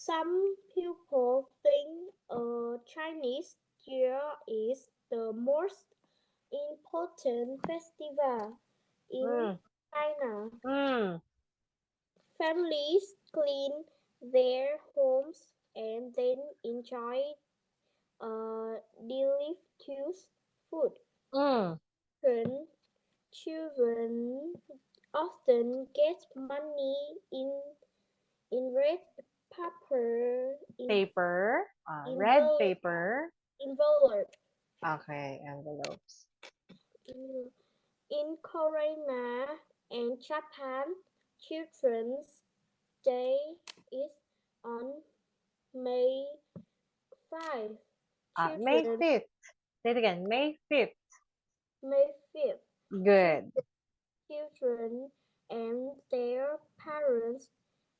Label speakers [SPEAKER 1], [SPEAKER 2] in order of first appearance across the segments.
[SPEAKER 1] Some people think Chinese New Year is the most important festival in
[SPEAKER 2] Mm.
[SPEAKER 1] China.
[SPEAKER 2] Mm.
[SPEAKER 1] Families clean their homes and then enjoy delicious food.
[SPEAKER 2] Mm.
[SPEAKER 1] Children often get money in red paper
[SPEAKER 2] Paper. Red
[SPEAKER 1] envelope.
[SPEAKER 2] paper.
[SPEAKER 1] envelope.
[SPEAKER 2] Okay, envelopes.
[SPEAKER 1] In Korea and Japan, Children's Day is on May 5.
[SPEAKER 2] May
[SPEAKER 1] Children
[SPEAKER 2] 5th. Say it again. May 5th.
[SPEAKER 1] May 5th.
[SPEAKER 2] Good.
[SPEAKER 1] Children and their parents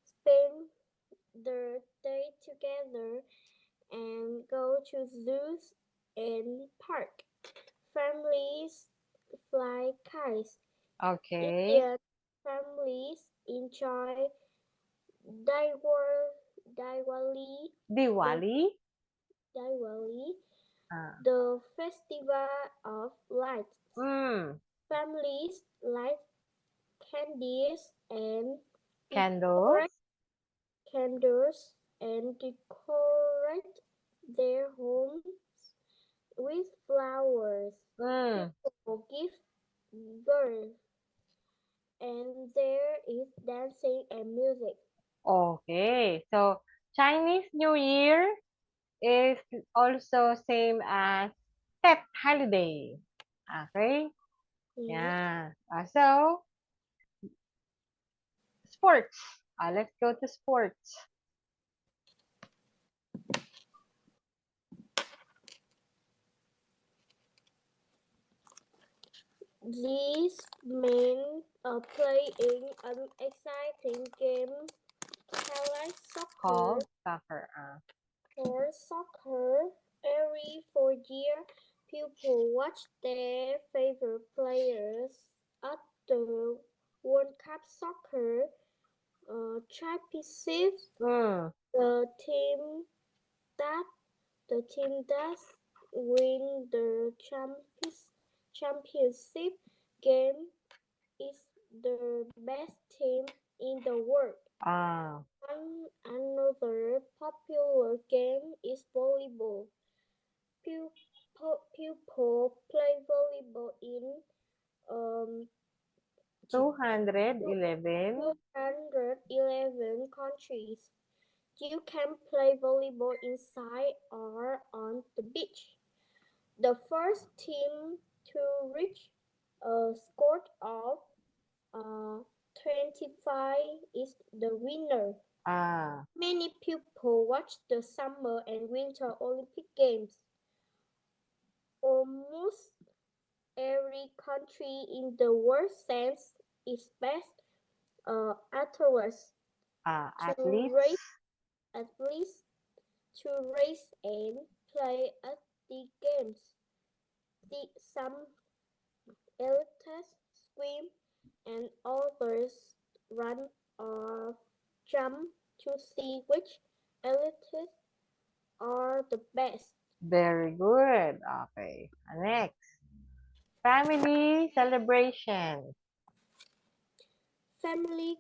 [SPEAKER 1] spend their day together and go to zoos and park. Families fly kites.
[SPEAKER 2] Okay.
[SPEAKER 1] Indian families enjoy Diwali, Diwali, the
[SPEAKER 2] Diwali.
[SPEAKER 1] Diwali,
[SPEAKER 2] Ah.
[SPEAKER 1] the festival of lights.
[SPEAKER 2] Mm.
[SPEAKER 1] Families light candies and
[SPEAKER 2] Candles.
[SPEAKER 1] decorate candles and decorate their homes with flowers.
[SPEAKER 2] Mm.
[SPEAKER 1] People give birth, and there is dancing and music.
[SPEAKER 2] Okay. So Chinese New Year is also same as Tet holiday. Okay.
[SPEAKER 1] Yes.
[SPEAKER 2] Yeah. So sports. Let's go to sports.
[SPEAKER 1] These men are playing an exciting game called soccer.
[SPEAKER 2] Called soccer.
[SPEAKER 1] For soccer, every 4 year, people watch their favorite players at the World Cup Soccer Championship.
[SPEAKER 2] Mm.
[SPEAKER 1] The team that does win the championship game is the best team in the world.
[SPEAKER 2] Ah.
[SPEAKER 1] Another popular game is volleyball. People play volleyball in um,
[SPEAKER 2] 211.
[SPEAKER 1] 211 countries. You can play volleyball inside or on the beach. The first team to reach a score of 25 is the winner.
[SPEAKER 2] Ah.
[SPEAKER 1] Many people watch the Summer and Winter Olympic Games. Almost every country in the world sends its best athletes to race
[SPEAKER 2] Athletes.
[SPEAKER 1] athletes to race and play at the games. Some athletes swim and others run or jump to see which athletes are the best.
[SPEAKER 2] Very good. Okay. Next. Family celebration.
[SPEAKER 1] Family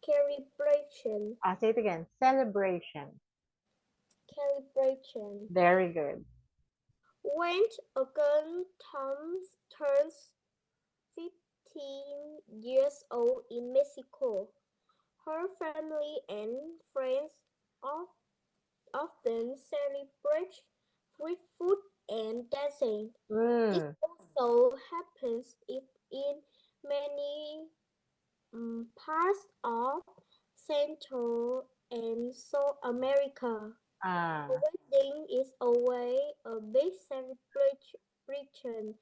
[SPEAKER 1] calibration.
[SPEAKER 2] Say it again. Celebration.
[SPEAKER 1] Calibration.
[SPEAKER 2] Very good.
[SPEAKER 1] When a girl turns 15 years old in Mexico, her family and friends often celebrate with food and dancing. This
[SPEAKER 2] Mm.
[SPEAKER 1] also happens in many parts of Central and South America. A
[SPEAKER 2] Ah.
[SPEAKER 1] wedding is always a big celebration.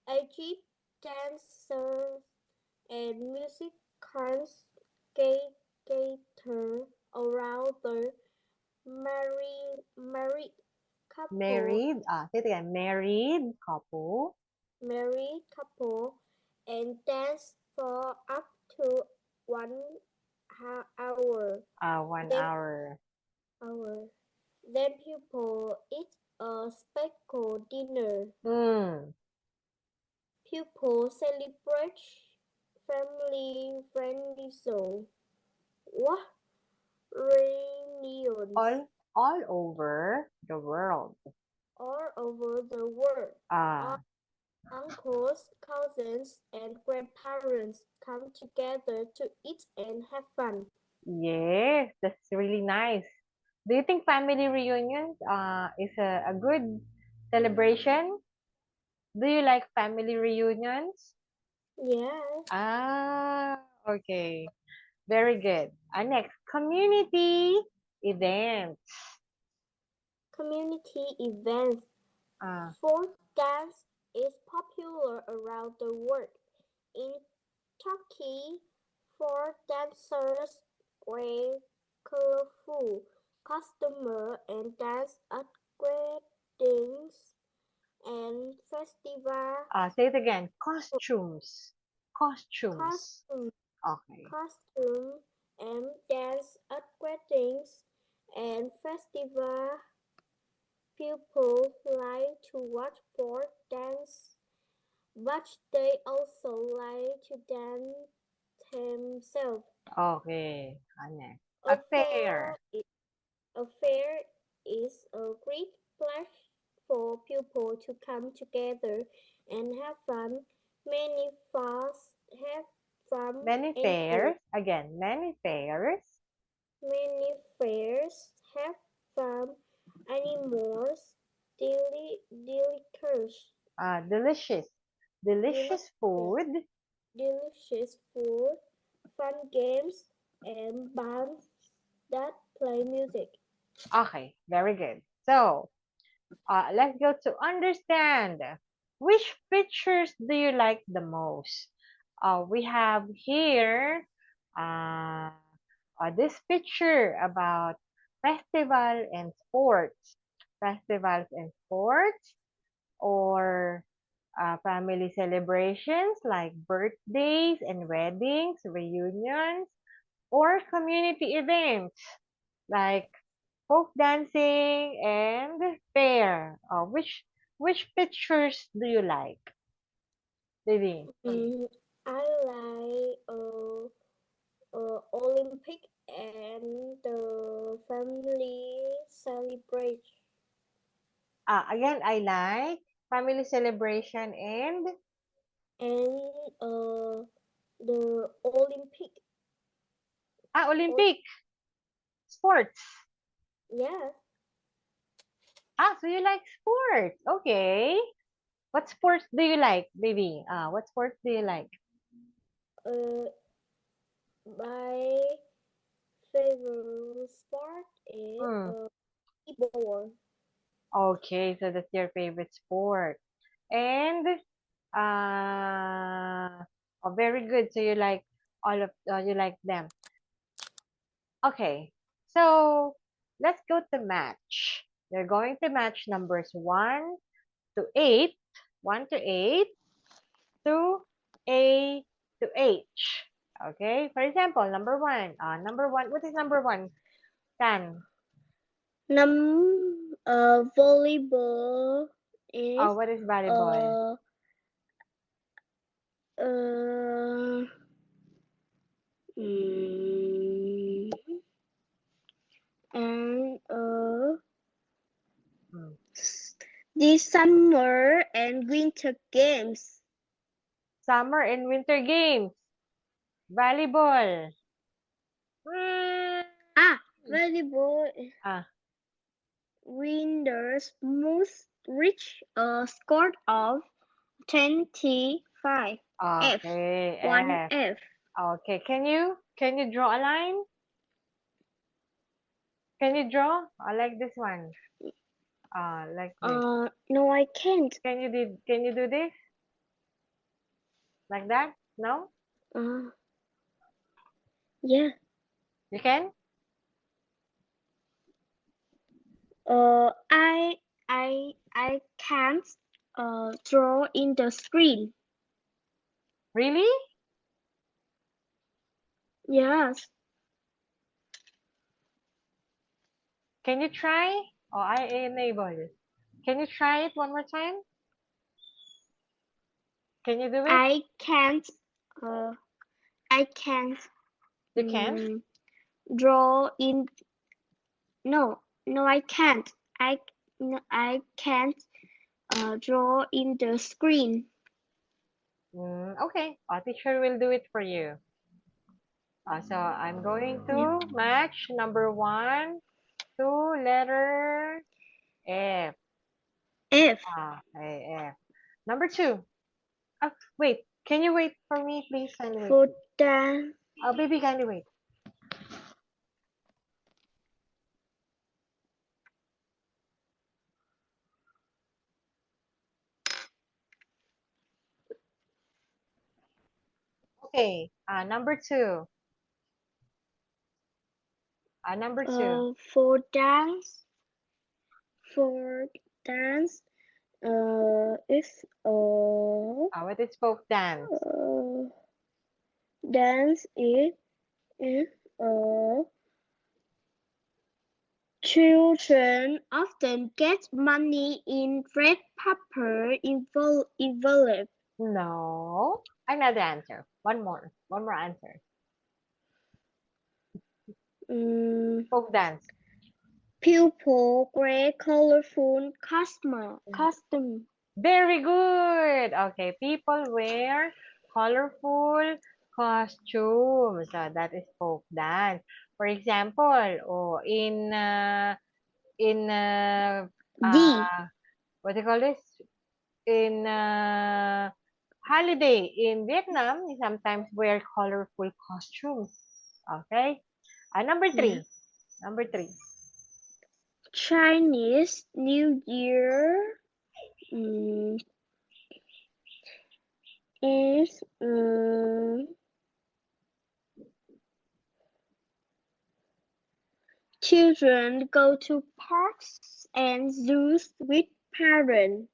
[SPEAKER 1] Egypt dancers and musicians gather around the married couple,
[SPEAKER 2] Married. Say it again. Married couple.
[SPEAKER 1] married couple, and dance for up to 1 hour.
[SPEAKER 2] 1
[SPEAKER 1] Then
[SPEAKER 2] hour.
[SPEAKER 1] Then people eat a special dinner.
[SPEAKER 2] Hmm.
[SPEAKER 1] People celebrate family-friendly show. What reunions
[SPEAKER 2] All over the world.
[SPEAKER 1] all over the world.
[SPEAKER 2] Ah,
[SPEAKER 1] Uncles, cousins, and grandparents come together to eat and have fun.
[SPEAKER 2] yes, that's really nice. Do you think family reunions is a good celebration? Do you like family reunions?
[SPEAKER 1] Yes,
[SPEAKER 2] Ah, okay. Very good. Next, community events.
[SPEAKER 1] community events.
[SPEAKER 2] Ah,
[SPEAKER 1] Folk dance is popular around the world. In Turkey, folk dancers wear colorful costumes and dance at weddings and festivals.
[SPEAKER 2] say it again. Costumes. Costumes.
[SPEAKER 1] Costume,
[SPEAKER 2] Okay.
[SPEAKER 1] costume and dance at weddings and festivals. People like to watch folk dance, but they also like to dance themselves.
[SPEAKER 2] Okay. Next.
[SPEAKER 1] A
[SPEAKER 2] Affair.
[SPEAKER 1] a fair is a great place for people to come together and have fun. Many fairs have from
[SPEAKER 2] Many
[SPEAKER 1] animals.
[SPEAKER 2] fairs. Again, many fairs.
[SPEAKER 1] Many fairs have from animals, delicious,
[SPEAKER 2] Delicious. Delicious
[SPEAKER 1] delicious,
[SPEAKER 2] food.
[SPEAKER 1] delicious food, fun games, and bands that play music.
[SPEAKER 2] Okay. Very good. So, let's go to understand. Which pictures do you like the most? We have here uh, this picture about festival and sports. Festivals and sports, or family celebrations like birthdays and weddings, reunions, or community events like folk dancing and fair. Which pictures do you like, baby?
[SPEAKER 1] Mm, I like Olympic and the family celebrate
[SPEAKER 2] Again, I like family celebration and
[SPEAKER 1] and the Olympic. Or,
[SPEAKER 2] Olympic sports.
[SPEAKER 1] yeah,
[SPEAKER 2] So you like sports? Okay. What sports do you like, baby? What sports do you like?
[SPEAKER 1] uh, my favorite sport is
[SPEAKER 2] Hmm.
[SPEAKER 1] volleyball.
[SPEAKER 2] Okay, so that's your favorite sport. And very good. So you like you like them. Okay. So let's go to match. You're going to match numbers 1 to 8, 1 to 8 to A to H. Okay. For example, number one. Number one. What is number one? Tan.
[SPEAKER 1] Volleyball is
[SPEAKER 2] What is volleyball?
[SPEAKER 1] uh uh mm, and
[SPEAKER 2] Hmm.
[SPEAKER 1] the summer and winter games.
[SPEAKER 2] Summer and winter games. Volleyball. Mm.
[SPEAKER 1] Volleyball
[SPEAKER 2] Ah,
[SPEAKER 1] winners must reach a score of 25. F.
[SPEAKER 2] okay.
[SPEAKER 1] One
[SPEAKER 2] F.
[SPEAKER 1] F.
[SPEAKER 2] Okay. Can you draw a line? Can you draw? I like this one. Like this.
[SPEAKER 1] No, I can't.
[SPEAKER 2] Can you do this? Like that? No?
[SPEAKER 1] Uh, yeah.
[SPEAKER 2] You can?
[SPEAKER 1] I can't draw in the screen.
[SPEAKER 2] Really?
[SPEAKER 1] Yes.
[SPEAKER 2] Can you try? Oh, I enable. Can you try it one more time? Can you do it?
[SPEAKER 1] I can't. I can't.
[SPEAKER 2] You can?
[SPEAKER 1] Draw in. No, no, I can't. I no, I can't. Draw in the screen.
[SPEAKER 2] Okay. Teacher will do it for you. So I'm going
[SPEAKER 1] Yeah.
[SPEAKER 2] to match number 1 to letter F.
[SPEAKER 1] F.
[SPEAKER 2] Okay, F. Number 2. Wait. Can you wait for me, please? Kindly wait.
[SPEAKER 1] For dance.
[SPEAKER 2] Baby, kindly wait. Okay. Number 2. Number 2.
[SPEAKER 1] For dance. For dance. It's
[SPEAKER 2] What is folk dance?
[SPEAKER 1] dance is children often get money in red paper envelope.
[SPEAKER 2] No. Another answer. One more. One more answer. Folk dance.
[SPEAKER 1] Pupil gray colorful costume.
[SPEAKER 2] Very good. Okay, people wear colorful costumes. That is folk dance. For example, in
[SPEAKER 1] D.
[SPEAKER 2] what do you call this? In holiday in Vietnam, they sometimes wear colorful costumes. Okay. Number
[SPEAKER 1] Yeah.
[SPEAKER 2] 3. Number 3.
[SPEAKER 1] Chinese New Year is children go to parks and zoos with parents.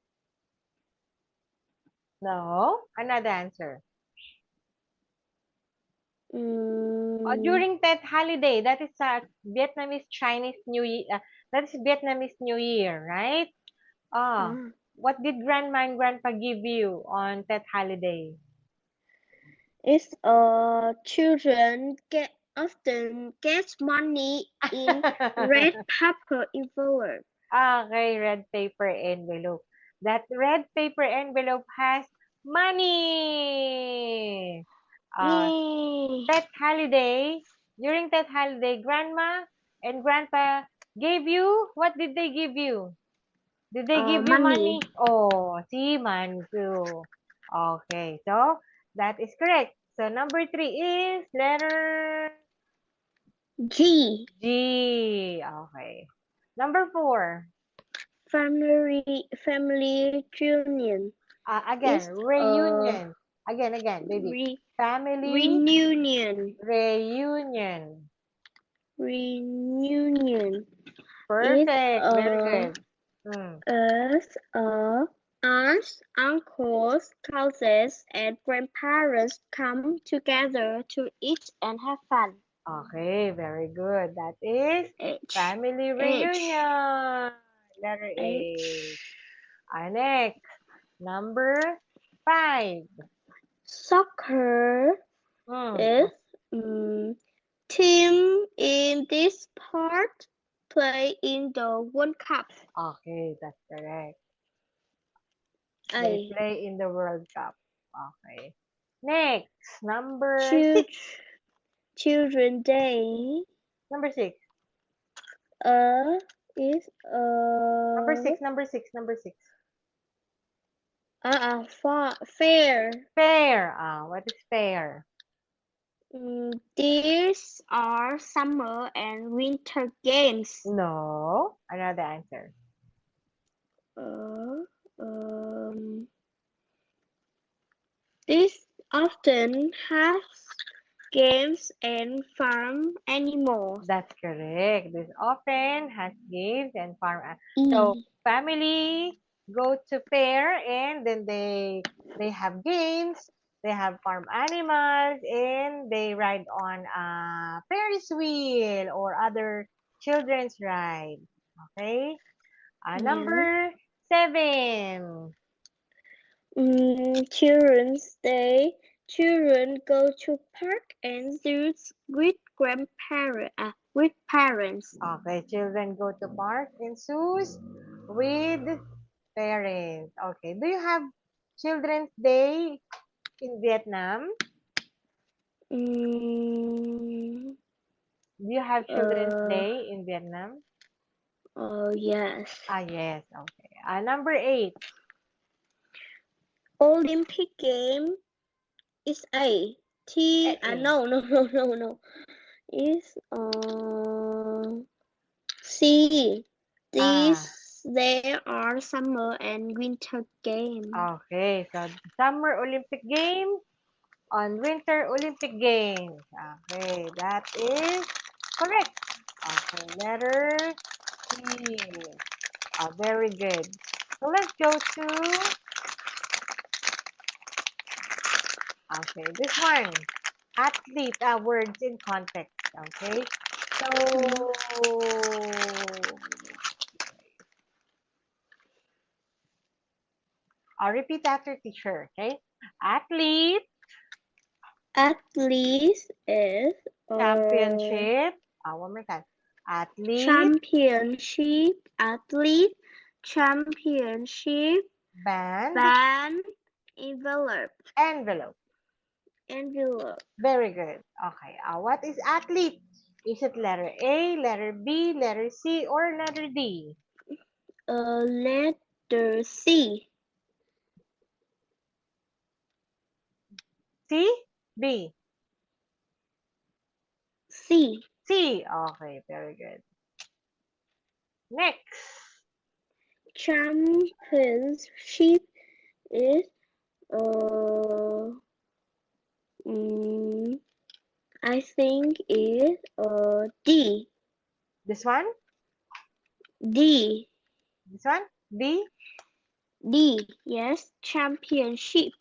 [SPEAKER 2] No, another answer.
[SPEAKER 1] Mm,
[SPEAKER 2] During that holiday, that is Vietnamese Chinese New Year. That is Vietnamese New Year, right? Ah,
[SPEAKER 1] ah.
[SPEAKER 2] what did grandma and grandpa give you on that holiday?
[SPEAKER 1] It's children often get money in red paper envelope.
[SPEAKER 2] Okay, red paper envelope. That red paper envelope has money.
[SPEAKER 1] Yay!
[SPEAKER 2] That holiday, during that holiday, grandma and grandpa gave you, what did they give you? Did they give you
[SPEAKER 1] Money.
[SPEAKER 2] money? Oh, see, money too. Okay, so that is correct. So number 3 is letter
[SPEAKER 1] G.
[SPEAKER 2] G. Okay. Number 4.
[SPEAKER 1] Family reunion.
[SPEAKER 2] Again,
[SPEAKER 1] It's
[SPEAKER 2] reunion. Again, baby.
[SPEAKER 1] re
[SPEAKER 2] Family
[SPEAKER 1] reunion.
[SPEAKER 2] reunion.
[SPEAKER 1] Reunion. It's
[SPEAKER 2] Perfect. Very good. Hmm.
[SPEAKER 1] as aunts, uncles, cousins, and grandparents come together to eat and have fun.
[SPEAKER 2] Okay, very good. That is
[SPEAKER 1] H
[SPEAKER 2] family
[SPEAKER 1] H
[SPEAKER 2] reunion. Letter A.
[SPEAKER 1] H
[SPEAKER 2] Next, number 5.
[SPEAKER 1] Soccer
[SPEAKER 2] Hmm.
[SPEAKER 1] is team in this part play in the World Cup.
[SPEAKER 2] Okay, that's correct. They
[SPEAKER 1] A
[SPEAKER 2] play in the World Cup. Okay. Next, number
[SPEAKER 1] Chil
[SPEAKER 2] 6.
[SPEAKER 1] Children Day
[SPEAKER 2] Number 6.
[SPEAKER 1] is
[SPEAKER 2] Number 6. Number 6. Number 6.
[SPEAKER 1] fair.
[SPEAKER 2] Fair. What is fair?
[SPEAKER 1] These are summer and winter games.
[SPEAKER 2] No. Another answer.
[SPEAKER 1] Uh, um, this often has games and farm animals.
[SPEAKER 2] That's correct. This often has games and farm. So
[SPEAKER 1] E.
[SPEAKER 2] family go to fair and then they have games. They have farm animals and they ride on a Ferris wheel or other children's ride. Okay.
[SPEAKER 1] Yeah.
[SPEAKER 2] Number 7.
[SPEAKER 1] Children's Day. Children go to park and zoos with with parents.
[SPEAKER 2] Okay, children go to park and zoos with parents. Okay, do you have Children's Day in Vietnam?
[SPEAKER 1] Mm,
[SPEAKER 2] Do you have Children's
[SPEAKER 1] uh,
[SPEAKER 2] Day in Vietnam?
[SPEAKER 1] oh yes.
[SPEAKER 2] Yes, okay. Number 8.
[SPEAKER 1] Olympic game is A. T.
[SPEAKER 2] A.
[SPEAKER 1] No, no, no, no, no. Is C.
[SPEAKER 2] Ah,
[SPEAKER 1] These there are summer and winter games.
[SPEAKER 2] okay. So, Summer Olympic Games on Winter Olympic Games. Okay, that is correct. Okay, letter C. Very good. So let's go to, okay, this one. Athlete, words in context. Okay. So, I'll repeat after teacher. Okay. Athlete,
[SPEAKER 1] Athlete is
[SPEAKER 2] championship. One more time. Athlete,
[SPEAKER 1] championship. Athlete championship.
[SPEAKER 2] band,
[SPEAKER 1] Band envelope.
[SPEAKER 2] envelope.
[SPEAKER 1] Envelope.
[SPEAKER 2] Very good. Okay. What is athlete? Is it letter A, letter B, letter C, or letter D?
[SPEAKER 1] Letter C.
[SPEAKER 2] C, B,
[SPEAKER 1] C.
[SPEAKER 2] C. Okay, very good. Next.
[SPEAKER 1] Championship is uh mm, I think is D.
[SPEAKER 2] This one?
[SPEAKER 1] D.
[SPEAKER 2] This one? D?
[SPEAKER 1] D. Yes. Championship.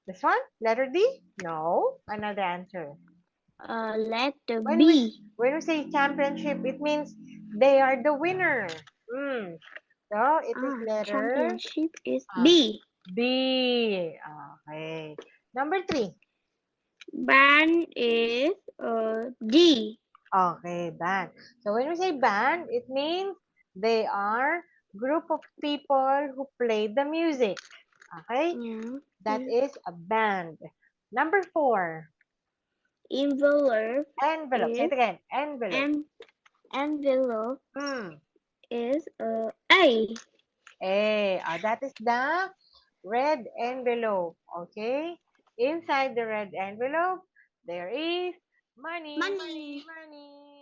[SPEAKER 2] This one? Letter D? No. Another answer.
[SPEAKER 1] Letter
[SPEAKER 2] When we
[SPEAKER 1] B.
[SPEAKER 2] when we say championship, it means they are the winner. So it is letter
[SPEAKER 1] Championship is
[SPEAKER 2] uh,
[SPEAKER 1] B.
[SPEAKER 2] B. Okay. Number 3.
[SPEAKER 1] Band is D.
[SPEAKER 2] Okay, band. So when we say band, it means they are group of people who play the music. Okay?
[SPEAKER 1] Yeah.
[SPEAKER 2] That is a band. Number 4.
[SPEAKER 1] Envelope
[SPEAKER 2] Envelope. Say
[SPEAKER 1] is
[SPEAKER 2] it again. Envelope.
[SPEAKER 1] envelope
[SPEAKER 2] Hmm.
[SPEAKER 1] is A.
[SPEAKER 2] That is the red envelope. Okay. Inside the red envelope, there is money.
[SPEAKER 1] Money.
[SPEAKER 2] Money.